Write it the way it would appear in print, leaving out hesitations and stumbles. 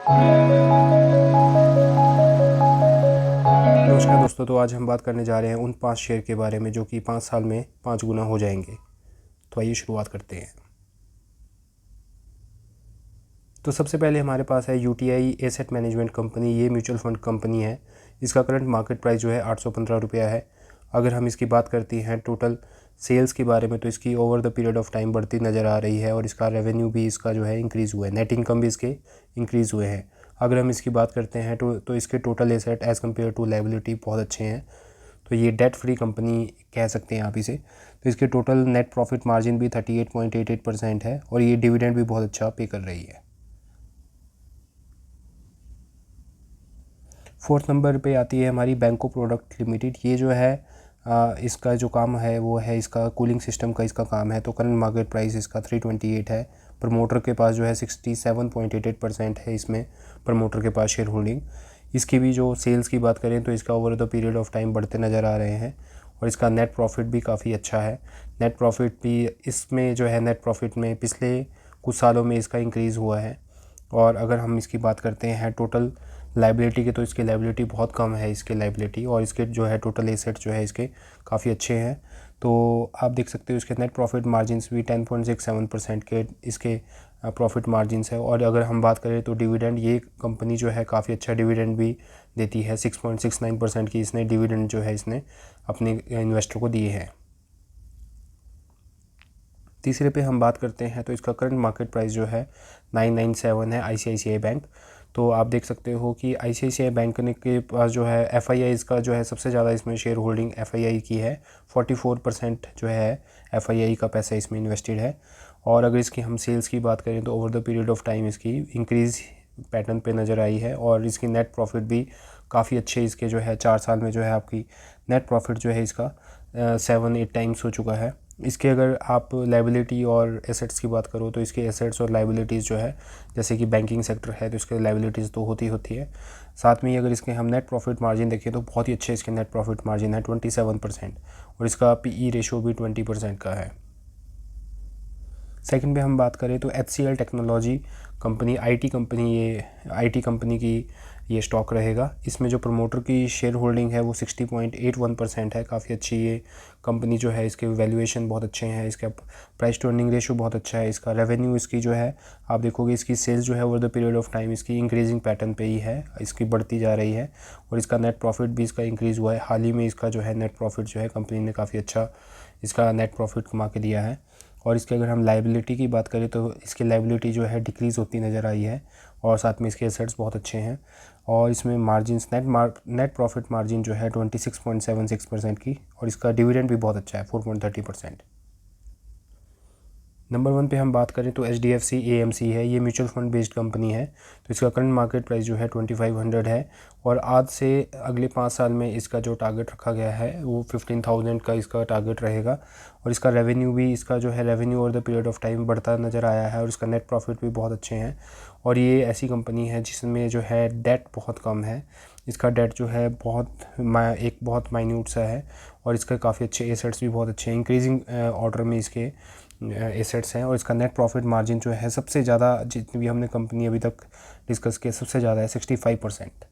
नमस्कार दोस्तों, तो आज हम बात करने जा रहे हैं उन 5 शेयर के बारे में जो कि 5 साल में 5 गुना हो जाएंगे। तो आइए शुरुआत करते हैं। तो सबसे पहले हमारे पास है यूटीआई एसेट मैनेजमेंट कंपनी। ये म्यूचुअल फंड कंपनी है। इसका करंट मार्केट प्राइस जो है 815 रुपया है। अगर हम इसकी बात करते हैं टोटल सेल्स के बारे में, तो इसकी over the period of time बढ़ती नज़र आ रही है और इसका रेवेन्यू भी इसका जो है इंक्रीज़ हुआ है, नेट इनकम भी इसके इंक्रीज़ हुए हैं। अगर हम इसकी बात करते हैं तो इसके total asset as compared to liability बहुत अच्छे हैं। तो ये डेट फ्री कंपनी कह सकते हैं आप इसे। तो इसके टोटल नेट प्रॉफिट मार्जिन भी 38.88% है और ये डिविडेंड भी बहुत अच्छा पे कर रही है। फोर्थ नंबर पे आती है हमारी बैंको प्रोडक्ट लिमिटेड। ये जो है इसका जो काम है वो है इसका कूलिंग सिस्टम का इसका काम है। तो करंट मार्केट प्राइस इसका 328 है। प्रमोटर के पास जो है 67.88% है इसमें प्रमोटर के पास शेयर होल्डिंग। इसकी भी जो सेल्स की बात करें तो इसका over the period of time बढ़ते नज़र आ रहे हैं और इसका नेट प्रॉफिट भी काफ़ी अच्छा है। नेट प्रॉफिट भी इसमें जो है नेट प्रॉफिट में पिछले कुछ सालों में इसका इंक्रीज़ हुआ है। और अगर हम इसकी बात करते हैं टोटल लाइबिलिटी के, तो इसकी लाइबिलिटी बहुत कम है इसके लाइबिलिटी, और इसके जो है टोटल एसेट जो है इसके काफ़ी अच्छे हैं। तो आप देख सकते हो इसके नेट प्रॉफिट मार्जिन्स भी 10.67% के इसके प्रॉफिट मार्जिन्स है। और अगर हम बात करें तो डिविडेंड, ये कंपनी जो है काफ़ी अच्छा डिविडेंड भी देती है। 6.69% की इसने डिविडेंड जो है इसने अपने इन्वेस्टर को दिए हैं। तीसरे पे हम बात करते हैं तो इसका करंट मार्केट प्राइस जो है 997 है, आईसीआईसीआई बैंक। तो आप देख सकते हो कि आईसीआईसीआई बैंक ने के पास जो है एफआईआई इसका जो है सबसे ज़्यादा इसमें शेयर होल्डिंग एफआईआई की है। 44% जो है एफआईआई का पैसा इसमें इन्वेस्टेड है। और अगर इसकी हम सेल्स की बात करें तो over the period of time इसकी इंक्रीज़ पैटर्न पे नज़र आई है और इसकी नेट प्रॉफिट भी काफ़ी अच्छे इसके जो है 4 साल में जो है आपकी नेट प्रॉफिट जो है इसका 7-8 टाइम्स हो चुका है। इसके अगर आप लाइबिलिटी और एसेट्स की बात करो तो इसके एसेट्स और लाइबिलिटीज़ जो है, जैसे कि बैंकिंग सेक्टर है तो इसके लाइबिलिटीज़ तो होती है। साथ में ही अगर इसके हम नेट प्रॉफिट मार्जिन देखें तो बहुत ही अच्छे इसके नेट प्रॉफिट मार्जिन है 27% और इसका पीई रेशो भी 20% का है। सेकंड पे हम बात करें तो HCL technology company IT company की ये स्टॉक रहेगा। इसमें जो प्रमोटर की शेयर होल्डिंग है वो 60.81% है। काफ़ी अच्छी ये कंपनी जो है, इसके वैल्यूएशन बहुत अच्छे हैं, इसका प्राइस टू अर्निंग रेशो बहुत अच्छा है। इसका रेवेन्यू इसकी जो है आप देखोगे इसकी सेल्स जो है over the period of time इसकी इंक्रीजिंग पैटर्न पे ही है, इसकी बढ़ती जा रही है और इसका नेट प्रॉफिट भी इसका इंक्रीज़ हुआ है। हाल ही में इसका जो है नेट प्रॉफिट जो है कंपनी ने काफ़ी अच्छा इसका नेट प्रॉफिट कमा के दिया है। और इसके अगर हम लाइबिलिटी की बात करें तो इसकी लाइबिलिटी जो है डिक्रीज़ होती नज़र आई है और साथ में इसके एसेट्स बहुत अच्छे हैं। और इसमें मार्जिन्स नेट प्रॉफिट मार्जिन जो है 26.76% की, और इसका डिविडेंड भी बहुत अच्छा है 4.30%। नंबर 1 पे हम बात करें तो HDFC AMC है। ये म्यूचुअल फंड बेस्ड कंपनी है। तो इसका करंट मार्केट प्राइस जो है 2500 है और आज से अगले 5 साल में इसका जो टारगेट रखा गया है वो 15,000 का इसका टारगेट रहेगा। और इसका रेवेन्यू भी इसका जो है revenue over the period of time बढ़ता नज़र आया है और इसका नेट प्रॉफिट भी बहुत अच्छे हैं। और ये ऐसी कंपनी है जिसमें जो है डेट बहुत कम है। इसका डेट जो है एक बहुत माइन्यूट सा है और इसका काफ़ी अच्छे एसेट्स भी बहुत अच्छे हैं। इंक्रीजिंग ऑर्डर में इसके एसेट्स हैं और इसका नेट प्रॉफिट मार्जिन जो है सबसे ज़्यादा, जितनी भी हमने कंपनी अभी तक डिस्कस किया, सबसे ज़्यादा है 65%।